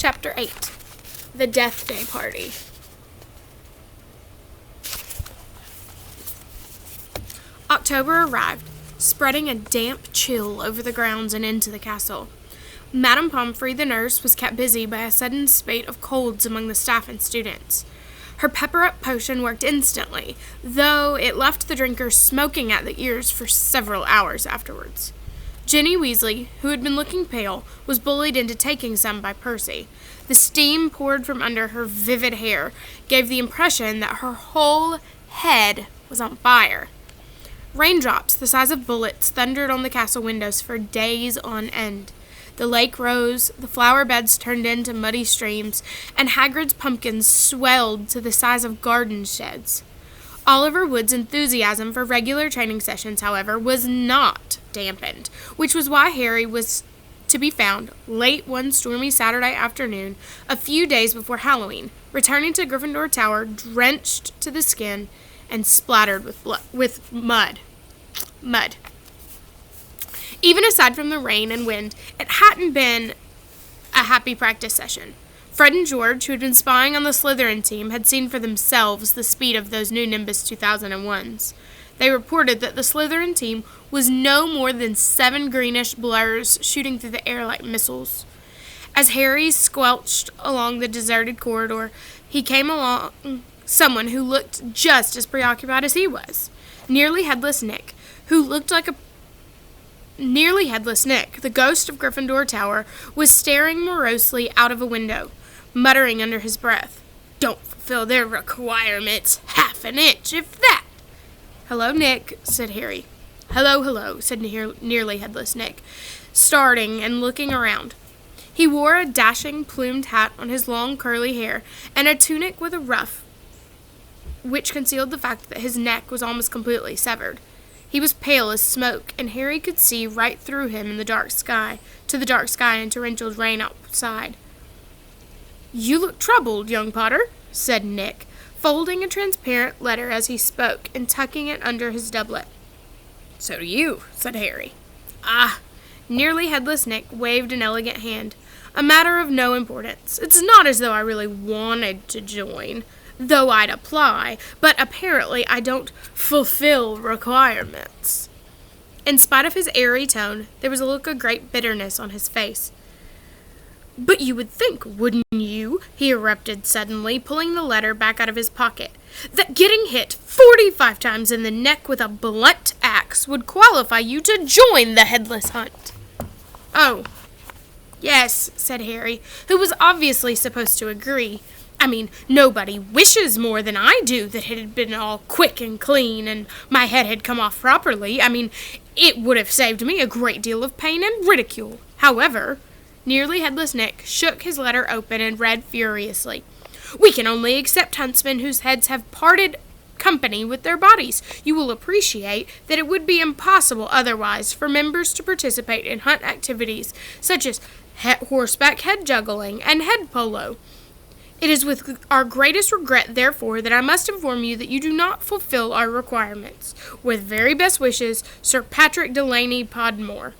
Chapter 8. The Deathday Party. October arrived, spreading a damp chill over the grounds and into the castle. Madame Pomfrey, the nurse, was kept busy by a sudden spate of colds among the staff and students. Her pepper-up potion worked instantly, though it left the drinkers smoking at the ears for several hours afterwards. Ginny Weasley, who had been looking pale, was bullied into taking some by Percy. The steam poured from under her vivid hair gave the impression that her whole head was on fire. Raindrops the size of bullets thundered on the castle windows for days on end. The lake rose, the flower beds turned into muddy streams, and Hagrid's pumpkins swelled to the size of garden sheds. Oliver Wood's enthusiasm for regular training sessions, however, was not dampened, which was why Harry was to be found late one stormy Saturday afternoon, a few days before Halloween, returning to Gryffindor Tower drenched to the skin and splattered with mud. Even aside from the rain and wind, it hadn't been a happy practice session. Fred and George, who had been spying on the Slytherin team, had seen for themselves the speed of those new Nimbus 2001s. They reported that the Slytherin team was no more than 7 greenish blurs shooting through the air like missiles. As Harry squelched along the deserted corridor, he came along someone who looked just as preoccupied as he was. Nearly Headless Nick, the ghost of Gryffindor Tower, was staring morosely out of a window, muttering under his breath, "Don't fulfill their requirements, half an inch, if that." "Hello, Nick," said Harry. Hello, said Nearly Headless Nick, starting and looking around. He wore a dashing plumed hat on his long curly hair, and a tunic with a ruff, which concealed the fact that his neck was almost completely severed. He was pale as smoke, and Harry could see right through him in the dark sky, and torrential rain outside. "You look troubled, young Potter," said Nick, folding a transparent letter as he spoke and tucking it under his doublet. "So do you," said Harry. "Ah," Nearly Headless Nick waved an elegant hand. "A matter of no importance. It's not as though I really wanted to join, though I'd apply, but apparently I don't fulfill requirements." In spite of his airy tone, there was a look of great bitterness on his face. "But you would think, wouldn't you," he erupted suddenly, pulling the letter back out of his pocket, "that getting hit 45 times in the neck with a blunt axe would qualify you to join the Headless Hunt?" "Oh, yes," said Harry, who was obviously supposed to agree. "I mean, nobody wishes more than I do that it had been all quick and clean and my head had come off properly. I mean, it would have saved me a great deal of pain and ridicule. However," Nearly Headless Nick shook his letter open and read furiously, "we can only accept huntsmen whose heads have parted company with their bodies. You will appreciate that it would be impossible otherwise for members to participate in hunt activities such as horseback head juggling and head polo. It is with our greatest regret, therefore, that I must inform you that you do not fulfill our requirements. With very best wishes, Sir Patrick Delaney Podmore."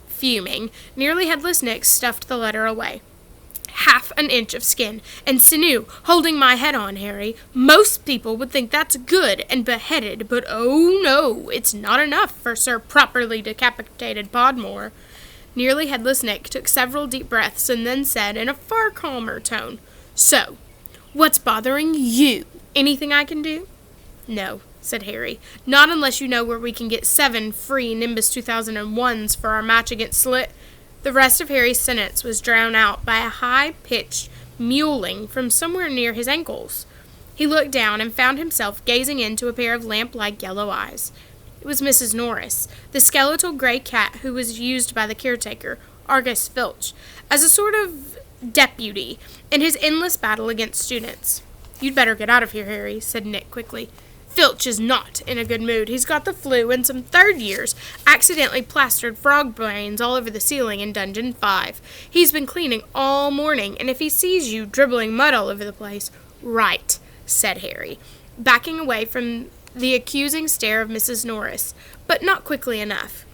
Fuming, Nearly Headless Nick stuffed the letter away. "Half an inch of skin and sinew holding my head on, Harry. Most people would think that's good and beheaded, but oh no, it's not enough for Sir Properly Decapitated Podmore." Nearly Headless Nick took several deep breaths and then said in a far calmer tone, "So, what's bothering you? Anything I can do?" "No," said Harry, "not unless you know where we can get 7 free Nimbus 2001s for our match against The rest of Harry's sentence was drowned out by a high-pitched mewling from somewhere near his ankles. He looked down and found himself gazing into a pair of lamp-like yellow eyes. It was Mrs. Norris, the skeletal gray cat who was used by the caretaker, Argus Filch, as a sort of deputy in his endless battle against students. "You'd better get out of here, Harry," said Nick quickly. "Filch is not in a good mood. He's got the flu, and some third years accidentally plastered frog brains all over the ceiling in Dungeon 5. He's been cleaning all morning, and if he sees you dribbling mud all over the place—" "Right," said Harry, backing away from the accusing stare of Mrs. Norris, but not quickly enough.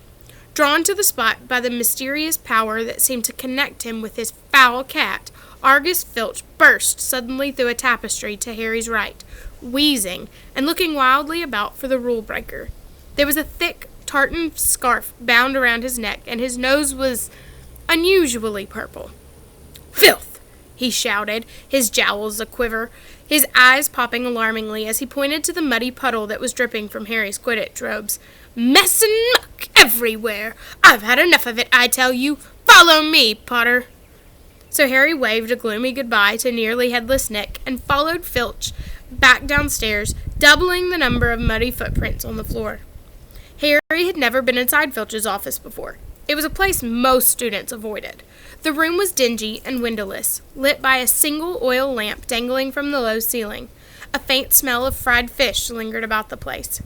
Drawn to the spot by the mysterious power that seemed to connect him with his foul cat, Argus Filch burst suddenly through a tapestry to Harry's right, wheezing and looking wildly about for the rule breaker. There was a thick tartan scarf bound around his neck, and his nose was unusually purple. "Filth!" he shouted, his jowls a-quiver, his eyes popping alarmingly as he pointed to the muddy puddle that was dripping from Harry's Quidditch robes. "Mess and muck everywhere! I've had enough of it, I tell you! Follow me, Potter!" So Harry waved a gloomy goodbye to nearly headless Nick and followed Filch back downstairs, doubling the number of muddy footprints on the floor. Harry had never been inside Filch's office before. It was a place most students avoided. The room was dingy and windowless, lit by a single oil lamp dangling from the low ceiling. A faint smell of fried fish lingered about the place.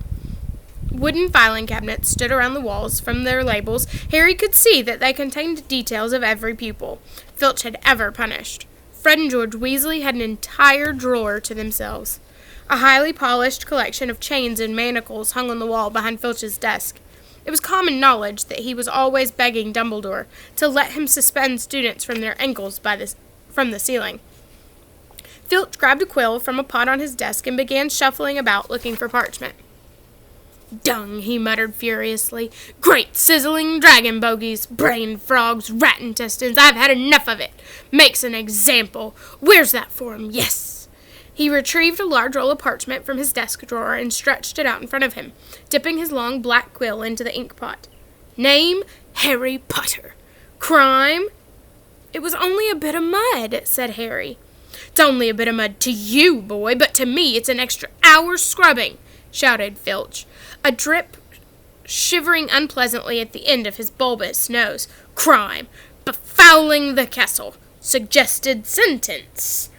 Wooden filing cabinets stood around the walls. From their labels, Harry could see that they contained details of every pupil Filch had ever punished. Fred and George Weasley had an entire drawer to themselves. A highly polished collection of chains and manacles hung on the wall behind Filch's desk. It was common knowledge that he was always begging Dumbledore to let him suspend students from their ankles from the ceiling. Filch grabbed a quill from a pot on his desk and began shuffling about looking for parchment. "Dung," he muttered furiously. "Great sizzling dragon bogies, brain frogs, rat intestines, I've had enough of it. Makes an example. Where's that form? Yes." He retrieved a large roll of parchment from his desk drawer and stretched it out in front of him, dipping his long black quill into the ink pot. "Name, Harry Potter. Crime?" "It was only a bit of mud," said Harry. "It's only a bit of mud to you, boy, but to me it's an extra hour's scrubbing," shouted Filch, a drip shivering unpleasantly at the end of his bulbous nose. "Crime. Befouling the castle. Suggested sentence."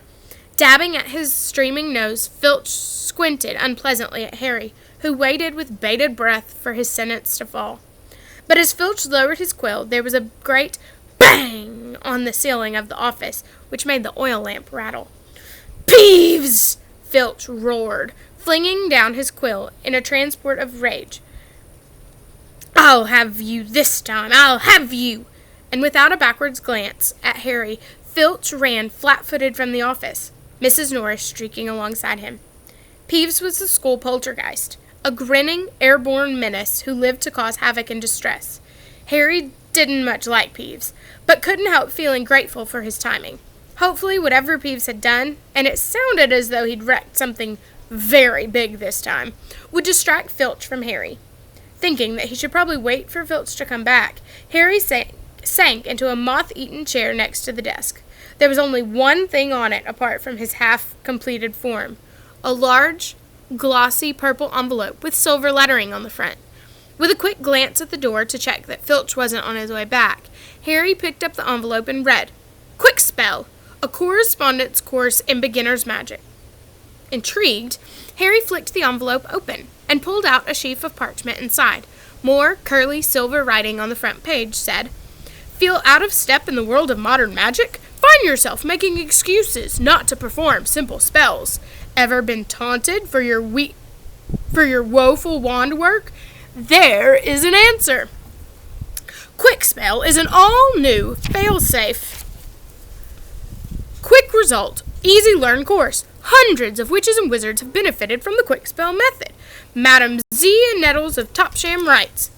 Dabbing at his streaming nose, Filch squinted unpleasantly at Harry, who waited with bated breath for his sentence to fall. But as Filch lowered his quill, there was a great bang on the ceiling of the office, which made the oil lamp rattle. "Peeves!" Filch roared, flinging down his quill in a transport of rage. "I'll have you this time! I'll have you!" And without a backwards glance at Harry, Filch ran flat-footed from the office, Mrs. Norris streaking alongside him. Peeves was the school poltergeist, a grinning, airborne menace who lived to cause havoc and distress. Harry didn't much like Peeves, but couldn't help feeling grateful for his timing. Hopefully whatever Peeves had done, and it sounded as though he'd wrecked something very big this time, would distract Filch from Harry. Thinking that he should probably wait for Filch to come back, Harry sank into a moth-eaten chair next to the desk. There was only one thing on it apart from his half-completed form, a large, glossy purple envelope with silver lettering on the front. With a quick glance at the door to check that Filch wasn't on his way back, Harry picked up the envelope and read, "Quick Spell, a correspondence course in beginner's magic." Intrigued, Harry flicked the envelope open and pulled out a sheaf of parchment inside. More curly silver writing on the front page said, "Feel out of step in the world of modern magic? Find yourself making excuses not to perform simple spells. Ever been taunted for your woeful wand work? There is an answer. Quick Spell is an all-new, fail-safe, quick result, easy learn course. Hundreds of witches and wizards have benefited from the Quick Spell method. Madame Z. and Nettles of Topsham writes,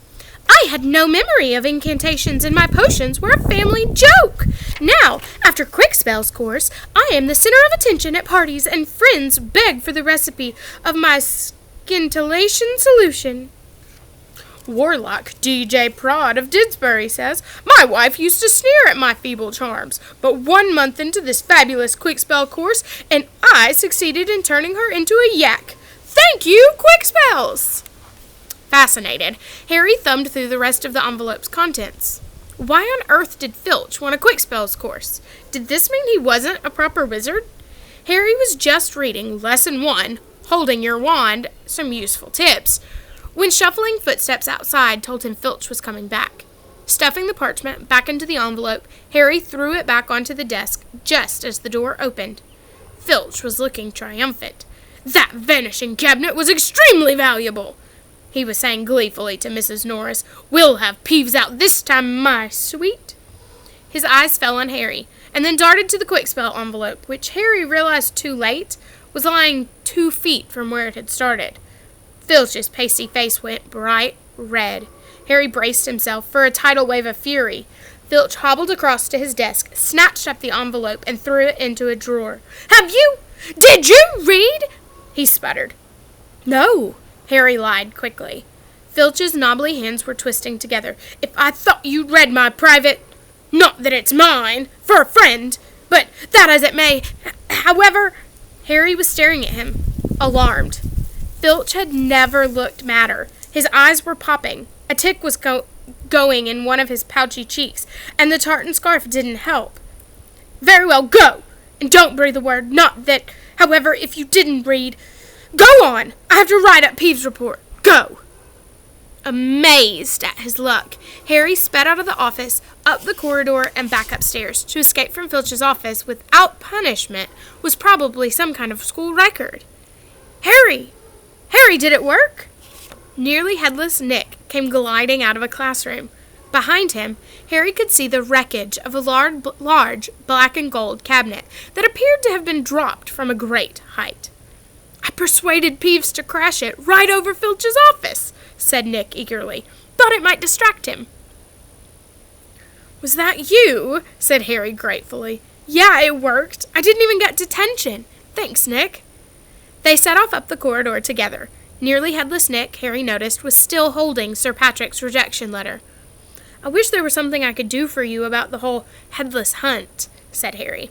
I had no memory of incantations, and my potions were a family joke. Now, after Quick Spell's course, I am the center of attention at parties, and friends beg for the recipe of my scintillation solution. Warlock DJ Prod of Didsbury says, my wife used to sneer at my feeble charms, but 1 month into this fabulous Quick Spell course, and I succeeded in turning her into a yak. Thank you, Quick Spells! Fascinated, Harry thumbed through the rest of the envelope's contents. Why on earth did Filch want a Quick Spells course? Did this mean he wasn't a proper wizard? Harry was just reading Lesson 1, Holding Your Wand, Some Useful Tips, when shuffling footsteps outside told him Filch was coming back. Stuffing the parchment back into the envelope, Harry threw it back onto the desk just as the door opened. Filch was looking triumphant. That vanishing cabinet was extremely valuable, he was saying gleefully to Mrs. Norris. We'll have Peeves out this time, my sweet. His eyes fell on Harry, and then darted to the quick-spell envelope, which Harry realized too late was lying 2 feet from where it had started. Filch's pasty face went bright red. Harry braced himself for a tidal wave of fury. Filch hobbled across to his desk, snatched up the envelope, and threw it into a drawer. Did you read? He sputtered. No, Harry lied quickly. Filch's knobbly hands were twisting together. If I thought you'd read my private... Not that it's mine, for a friend, but that as it may. However... Harry was staring at him, alarmed. Filch had never looked madder. His eyes were popping. A tick was going in one of his pouchy cheeks, and the tartan scarf didn't help. Very well, go! And don't breathe a word. Not that, however, if you didn't read... Go on! I have to write up Peeves' report. Go! Amazed at his luck, Harry sped out of the office, up the corridor, and back upstairs. To escape from Filch's office without punishment was probably some kind of school record. Harry! Harry, did it work? Nearly headless Nick came gliding out of a classroom. Behind him, Harry could see the wreckage of a large black and gold cabinet that appeared to have been dropped from a great height. I persuaded Peeves to crash it right over Filch's office, said Nick eagerly. Thought it might distract him. Was that you? Said Harry gratefully. Yeah, it worked. I didn't even get detention. Thanks, Nick. They set off up the corridor together. Nearly headless Nick, Harry noticed, was still holding Sir Patrick's rejection letter. I wish there was something I could do for you about the whole headless hunt, said Harry.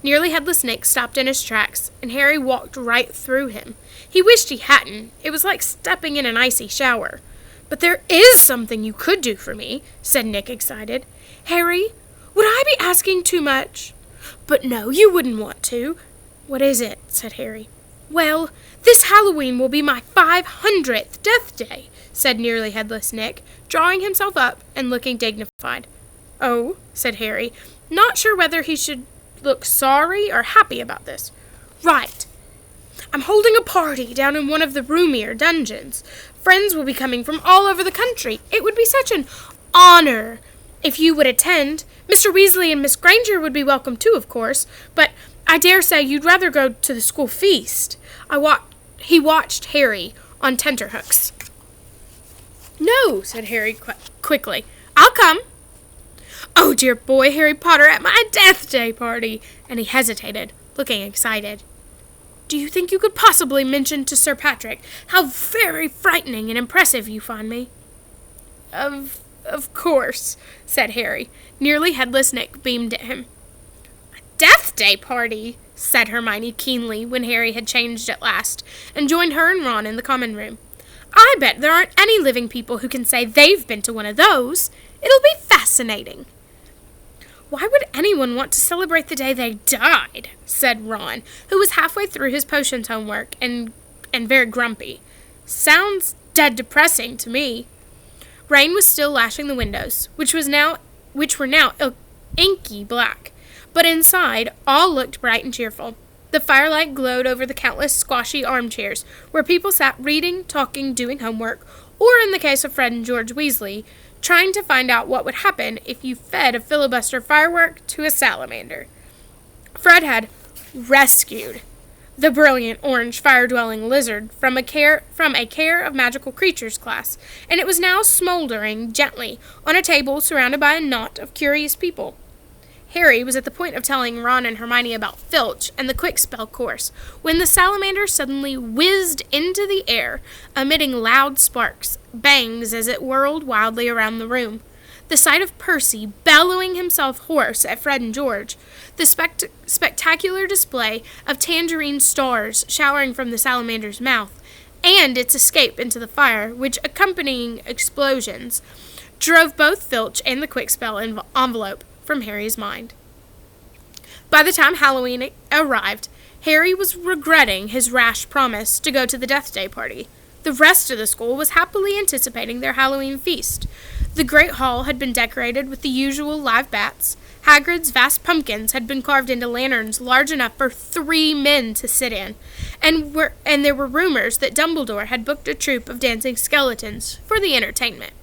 Nearly headless Nick stopped in his tracks, and Harry walked right through him. He wished he hadn't. It was like stepping in an icy shower. But there is something you could do for me, said Nick, excited. Harry, would I be asking too much? But no, you wouldn't want to. What is it? Said Harry. Well, this Halloween will be my 500th death day, said Nearly Headless Nick, drawing himself up and looking dignified. Oh, said Harry, not sure whether he should look sorry or happy about this. Right. I'm holding a party down in one of the roomier dungeons. Friends will be coming from all over the country. It would be such an honor if you would attend. Mr. Weasley and Miss Granger would be welcome too, of course, but I dare say you'd rather go to the school feast. He watched Harry on tenterhooks. No, said Harry quickly. I'll come. Oh, dear boy, Harry Potter at my Deathday Party. And he hesitated, looking excited. Do you think you could possibly mention to Sir Patrick how very frightening and impressive you find me? Of course, said Harry. Nearly Headless Nick beamed at him. A Deathday Party, said Hermione keenly when Harry had changed at last, and joined her and Ron in the common room. I bet there aren't any living people who can say they've been to one of those. It'll be fascinating. Why would anyone want to celebrate the day they died? Said Ron, who was halfway through his potions homework and very grumpy. Sounds dead depressing to me. Rain was still lashing the windows, which were now inky black, but inside all looked bright and cheerful. The firelight glowed over the countless squashy armchairs where people sat reading, talking, doing homework, or in the case of Fred and George Weasley, trying to find out what would happen if you fed a filibuster firework to a salamander. Fred had rescued the brilliant orange fire-dwelling lizard from a care of magical creatures class, and it was now smoldering gently on a table surrounded by a knot of curious people. Harry was at the point of telling Ron and Hermione about Filch and the quick spell course, when the salamander suddenly whizzed into the air, emitting loud sparks, bangs as it whirled wildly around the room. The sight of Percy bellowing himself hoarse at Fred and George, the spectacular display of tangerine stars showering from the salamander's mouth, and its escape into the fire, which accompanying explosions, drove both Filch and the quick spell envelope from Harry's mind. By the time Halloween arrived, Harry was regretting his rash promise to go to the Deathday Party. The rest of the school was happily anticipating their Halloween feast. The great hall had been decorated with the usual live bats. Hagrid's vast pumpkins had been carved into lanterns large enough for 3 men to sit in, and there were rumors that Dumbledore had booked a troupe of dancing skeletons for the entertainment.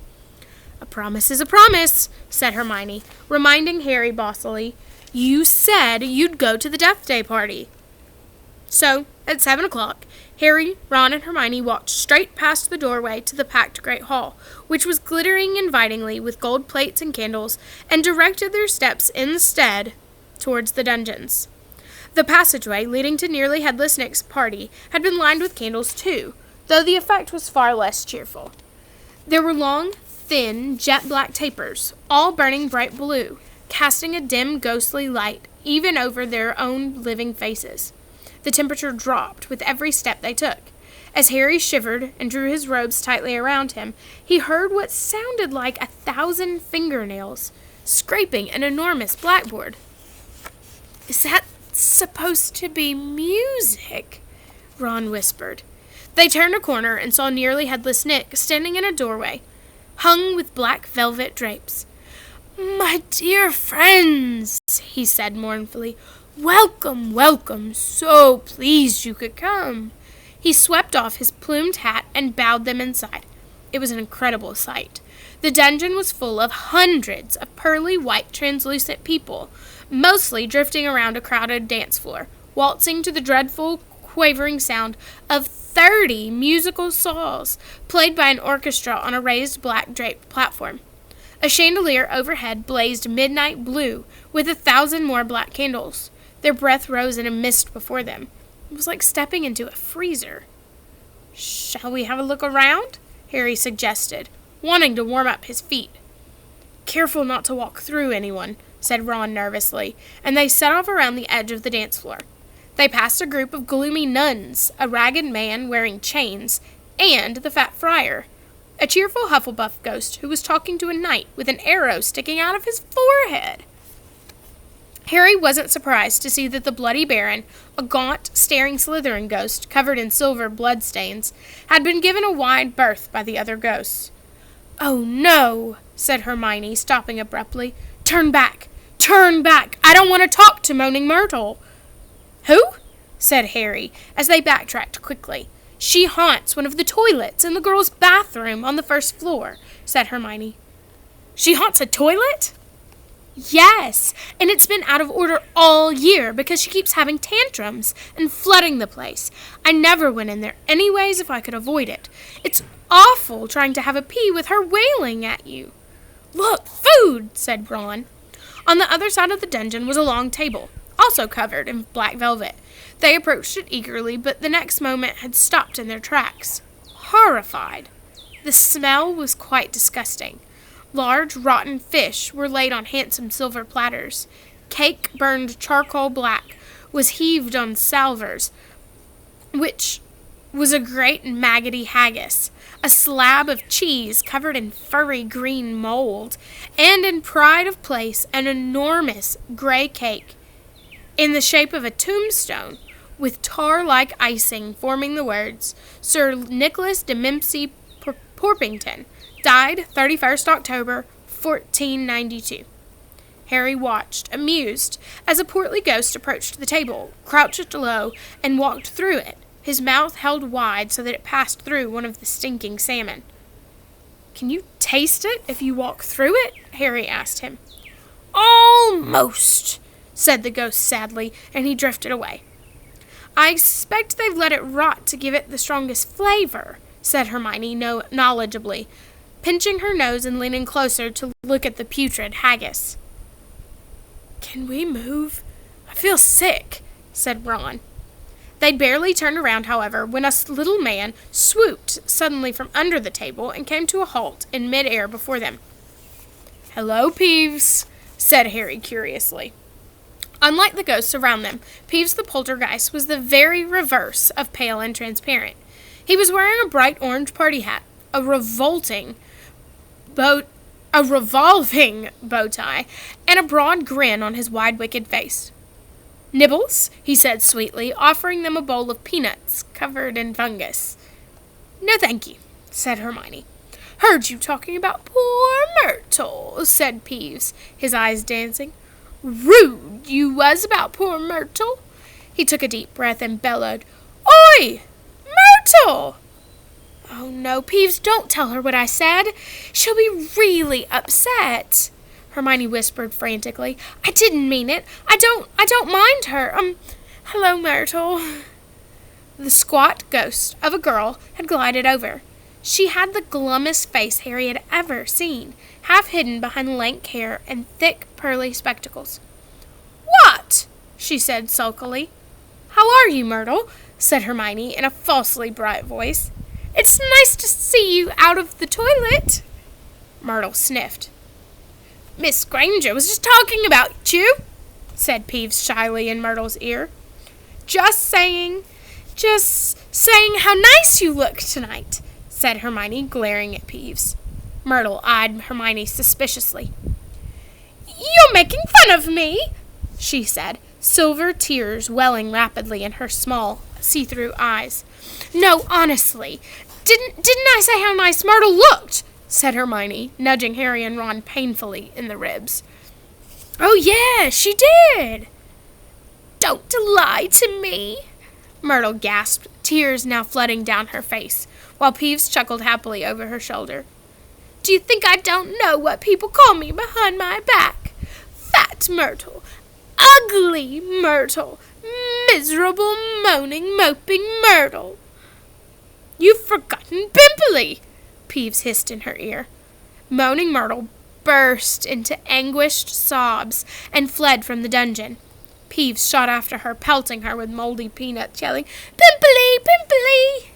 A promise is a promise, said Hermione, reminding Harry bossily, You said you'd go to the Deathday Party." So, at 7 o'clock, Harry, Ron, and Hermione walked straight past the doorway to the packed great hall, which was glittering invitingly with gold plates and candles, and directed their steps instead towards the dungeons. The passageway leading to Nearly Headless Nick's party had been lined with candles too, though the effect was far less cheerful. There were long, thin, jet-black tapers, all burning bright blue, casting a dim, ghostly light even over their own living faces. The temperature dropped with every step they took. As Harry shivered and drew his robes tightly around him, he heard what sounded like 1,000 fingernails scraping an enormous blackboard. "Is that supposed to be music?" Ron whispered. They turned a corner and saw Nearly Headless Nick standing in a doorway, hung with black velvet drapes. "My dear friends," he said mournfully, "welcome, welcome, so pleased you could come." He swept off his plumed hat and bowed them inside. It was an incredible sight. The dungeon was full of hundreds of pearly white translucent people, mostly drifting around a crowded dance floor, waltzing to the dreadful, quavering sound of 30 musical saws played by an orchestra on a raised black draped platform. A chandelier overhead blazed midnight blue with 1,000 more black candles. Their breath rose in a mist before them. It was like stepping into a freezer. "Shall we have a look around?" Harry suggested, wanting to warm up his feet. "Careful not to walk through anyone," said Ron nervously, and they set off around the edge of the dance floor. They passed a group of gloomy nuns, a ragged man wearing chains, and the fat friar, a cheerful Hufflepuff ghost who was talking to a knight with an arrow sticking out of his forehead. Harry wasn't surprised to see that the Bloody Baron, a gaunt, staring Slytherin ghost covered in silver bloodstains, had been given a wide berth by the other ghosts. "Oh, no," said Hermione, stopping abruptly. "Turn back! Turn back! I don't want to talk to Moaning Myrtle." "Who?" said Harry, as they backtracked quickly. "She haunts one of the toilets in the girls' bathroom on the first floor," said Hermione. "She haunts a toilet?" "Yes, and it's been out of order all year because she keeps having tantrums and flooding the place. I never went in there anyways if I could avoid it. It's awful trying to have a pee with her wailing at you." "Look, food," said Ron. On the other side of the dungeon was a long table, also covered in black velvet. They approached it eagerly, but the next moment had stopped in their tracks, horrified. The smell was quite disgusting. Large, rotten fish were laid on handsome silver platters. Cake burned charcoal black was heaved on salvers, which was a great maggoty haggis, a slab of cheese covered in furry green mold, and in pride of place an enormous gray cake in the shape of a tombstone, with tar-like icing forming the words, "Sir Nicholas de Mimsey Porpington, died 31st October, 1492. Harry watched, amused, as a portly ghost approached the table, crouched low, and walked through it, his mouth held wide so that it passed through one of the stinking salmon. "Can you taste it if you walk through it?" Harry asked him. "Almost," said the ghost sadly, and he drifted away. "I expect they've let it rot to give it the strongest flavor," said Hermione knowledgeably, pinching her nose and leaning closer to look at the putrid haggis. "Can we move? I feel sick," said Ron. They'd barely turned around, however, when a little man swooped suddenly from under the table and came to a halt in mid-air before them. "Hello, Peeves," said Harry curiously. Unlike the ghosts around them, Peeves the poltergeist was the very reverse of pale and transparent. He was wearing a bright orange party hat, a revolving bow tie, and a broad grin on his wide, wicked face. "Nibbles?" he said sweetly, offering them a bowl of peanuts covered in fungus. "No, thank you," said Hermione. "Heard you talking about poor Myrtle," said Peeves, his eyes dancing. "Rude you was about poor Myrtle." He took a deep breath and bellowed, "Oi! Myrtle!" "Oh, no, Peeves, don't tell her what I said. She'll be really upset." Hermione whispered frantically. I didn't mean it. I don't mind her. Hello, Myrtle. The squat ghost of a girl had glided over. She had the glummest face Harry had ever seen, half hidden behind lank hair and thick, pearly spectacles. What? She said sulkily. How are you, Myrtle? Said Hermione in a falsely bright voice. It's nice to see you out of the toilet. Myrtle sniffed. Miss Granger was just talking about you, said Peeves shyly in Myrtle's ear. Just saying how nice you look tonight, said Hermione, glaring at Peeves. Myrtle eyed Hermione suspiciously. You're making fun of me, she said, silver tears welling rapidly in her small, see-through eyes. No, honestly, didn't I say how nice Myrtle looked? Said Hermione, nudging Harry and Ron painfully in the ribs. Oh, yeah, she did. Don't lie to me, Myrtle gasped, tears now flooding down her face, while Peeves chuckled happily over her shoulder. Do you think I don't know what people call me behind my back? Fat Myrtle, ugly Myrtle, miserable, moaning, moping Myrtle. You've forgotten Pimply, Peeves hissed in her ear. Moaning Myrtle burst into anguished sobs and fled from the dungeon. Peeves shot after her, pelting her with moldy peanuts, yelling, Pimply, Pimply!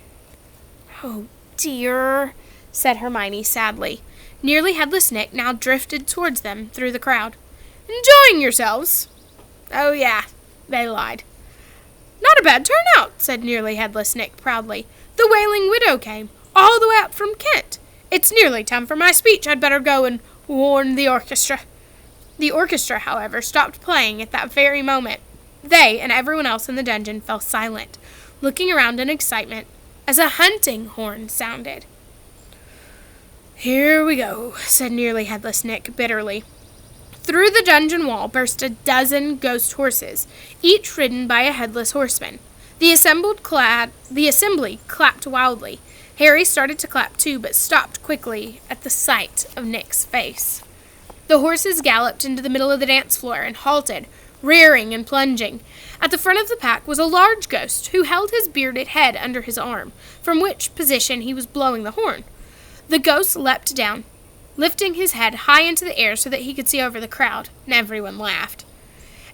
Oh, dear, said Hermione sadly. Nearly Headless Nick now drifted towards them through the crowd. Enjoying yourselves? Oh, yeah, they lied. Not a bad turnout, said Nearly Headless Nick proudly. The Wailing Widow came, all the way up from Kent. It's nearly time for my speech. I'd better go and warn the orchestra. The orchestra, however, stopped playing at that very moment. They and everyone else in the dungeon fell silent, looking around in excitement as a hunting horn sounded. Here we go, said Nearly Headless Nick bitterly. Through the dungeon wall burst a dozen ghost horses, each ridden by a headless horseman. The assembly clapped wildly. Harry started to clap too, but stopped quickly at the sight of Nick's face. The horses galloped into the middle of the dance floor and halted, rearing and plunging. At the front of the pack was a large ghost who held his bearded head under his arm, from which position he was blowing the horn. The ghost leapt down, lifting his head high into the air so that he could see over the crowd, and everyone laughed,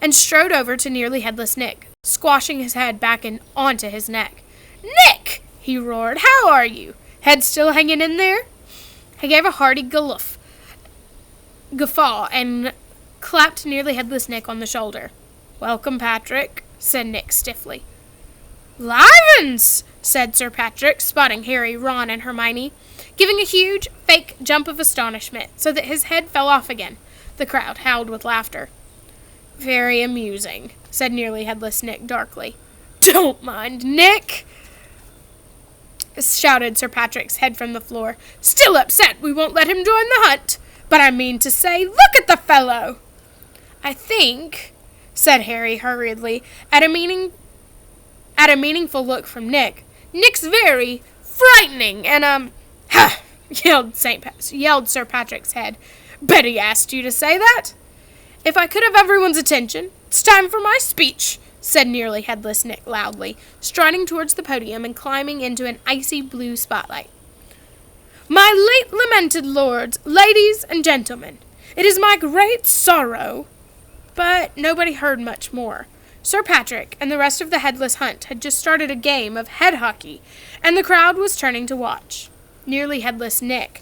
and strode over to Nearly Headless Nick, squashing his head back onto his neck. Nick! He roared. How are you? Head still hanging in there? He gave a hearty guffaw and clapped Nearly Headless Nick on the shoulder. Welcome, Patrick, said Nick stiffly. Livens, said Sir Patrick, spotting Harry, Ron, and Hermione, giving a huge, fake jump of astonishment so that his head fell off again. The crowd howled with laughter. Very amusing, said Nearly Headless Nick darkly. Don't mind Nick, shouted Sir Patrick's head from the floor. Still upset we won't let him join the hunt. But I mean to say, look at the fellow! I think, said Harry hurriedly, at a meaningful look from Nick. Nick's very frightening, and, ha! yelled Sir Patrick's head. Betty asked you to say that? If I could have everyone's attention, it's time for my speech, said Nearly Headless Nick loudly, striding towards the podium and climbing into an icy blue spotlight. My late lamented lords, ladies, and gentlemen, it is my great sorrow. But nobody heard much more. Sir Patrick and the rest of the Headless Hunt had just started a game of head hockey, and the crowd was turning to watch. Nearly Headless Nick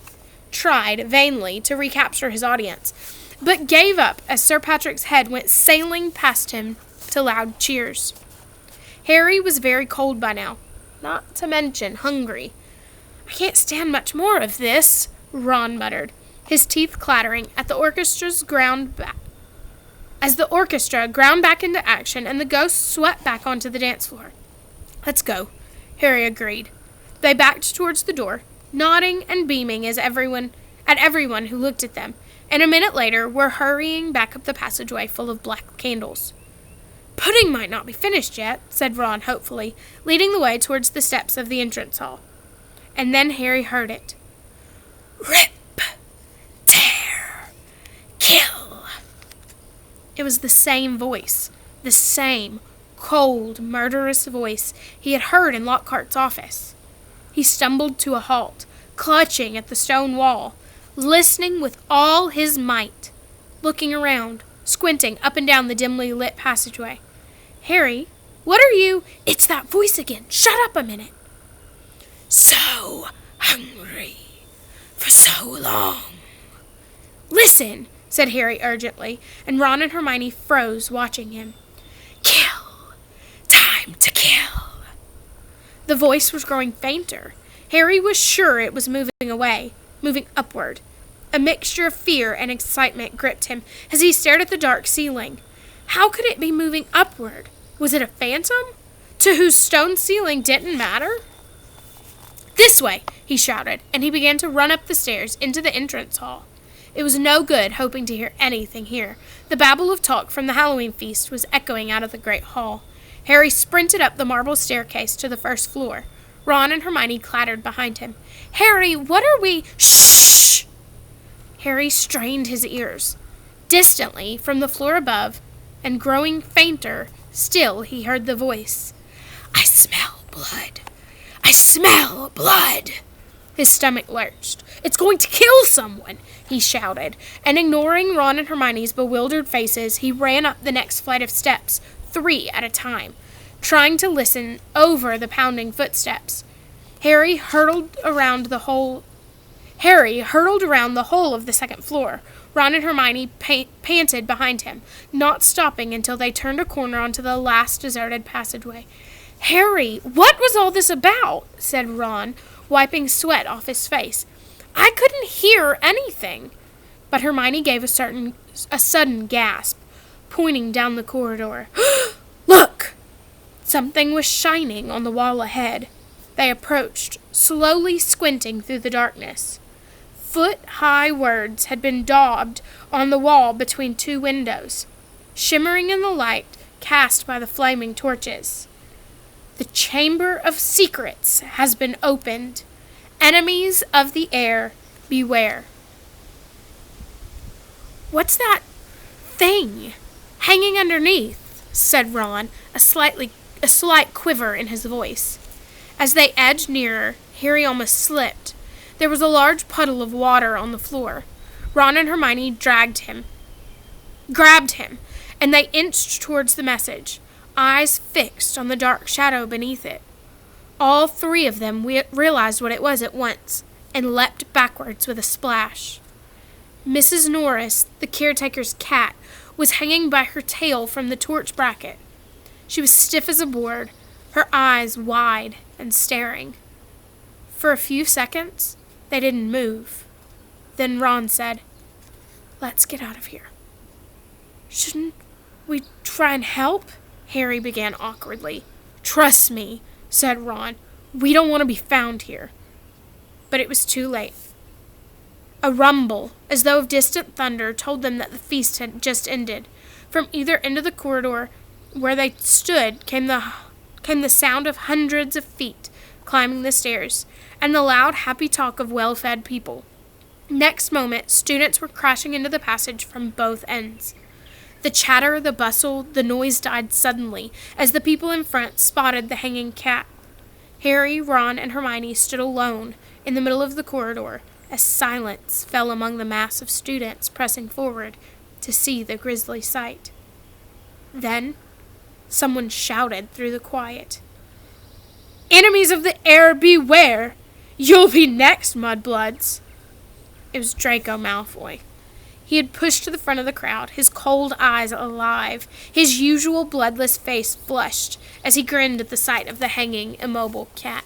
tried vainly to recapture his audience, but gave up as Sir Patrick's head went sailing past him to loud cheers. Harry was very cold by now, not to mention hungry. I can't stand much more of this, Ron muttered, his teeth clattering as the orchestra ground back into action and the ghosts swept back onto the dance floor. Let's go, Harry agreed. They backed towards the door, nodding and beaming at everyone who looked at them, and a minute later were hurrying back up the passageway full of black candles. Pudding might not be finished yet, said Ron hopefully, leading the way towards the steps of the entrance hall. And then Harry heard it. Rip, tear, kill. It was the same voice, the same cold, murderous voice he had heard in Lockhart's office. He stumbled to a halt, clutching at the stone wall, listening with all his might, looking around, squinting up and down the dimly lit passageway. "Harry, what are you—" "It's that voice again. Shut up a minute." "So hungry for so long." "Listen," said Harry urgently, and Ron and Hermione froze, watching him. "Kill. Time to kill." The voice was growing fainter. Harry was sure it was moving away, moving upward. A mixture of fear and excitement gripped him as he stared at the dark ceiling. How could it be moving upward? Was it a phantom, to whose stone ceiling didn't matter? "This way," he shouted, and he began to run up the stairs into the entrance hall. It was no good hoping to hear anything here. The babble of talk from the Halloween feast was echoing out of the great hall. Harry sprinted up the marble staircase to the first floor. Ron and Hermione clattered behind him. "Harry, what are we—" "Shh!" Harry strained his ears. Distantly, from the floor above, and growing fainter, still he heard the voice. "I smell blood. I smell blood." His stomach lurched. "It's going to kill someone," he shouted, and ignoring Ron and Hermione's bewildered faces, he ran up the next flight of steps, 3 at a time, trying to listen over the pounding footsteps. Harry hurtled around the whole of the second floor. Ron and Hermione panted behind him, not stopping until they turned a corner onto the last deserted passageway. "Harry, what was all this about?" said Ron, wiping sweat off his face. "I couldn't hear anything." But Hermione gave a sudden gasp, pointing down the corridor. "Look!" Something was shining on the wall ahead. They approached, slowly squinting through the darkness. Foot-high words had been daubed on the wall between 2 windows, shimmering in the light cast by the flaming torches. "The Chamber of Secrets has been opened. Enemies of the air, beware." "What's that thing hanging underneath?" said Ron, a slight quiver in his voice. As they edged nearer, Harry almost slipped. There was a large puddle of water on the floor. Ron and Hermione grabbed him, and they inched towards the message, eyes fixed on the dark shadow beneath it. All 3 of them realized what it was at once, and leapt backwards with a splash. Mrs. Norris, the caretaker's cat, was hanging by her tail from the torch bracket. She was stiff as a board, her eyes wide and staring. For a few seconds, they didn't move. Then Ron said, "Let's get out of here." "Shouldn't we try and help?" Harry began awkwardly. "Trust me," said Ron. "We don't want to be found here." But it was too late. A rumble, as though of distant thunder, told them that the feast had just ended. From either end of the corridor where they stood came the sound of hundreds of feet climbing the stairs, and the loud, happy talk of well-fed people. Next moment, students were crashing into the passage from both ends. The chatter, the bustle, the noise died suddenly as the people in front spotted the hanging cat. Harry, Ron, and Hermione stood alone in the middle of the corridor as silence fell among the mass of students pressing forward to see the grisly sight. Then, someone shouted through the quiet, "Enemies of the air, beware! You'll be next, mudbloods!" It was Draco Malfoy. He had pushed to the front of the crowd, his cold eyes alive, his usual bloodless face flushed as he grinned at the sight of the hanging, immobile cat.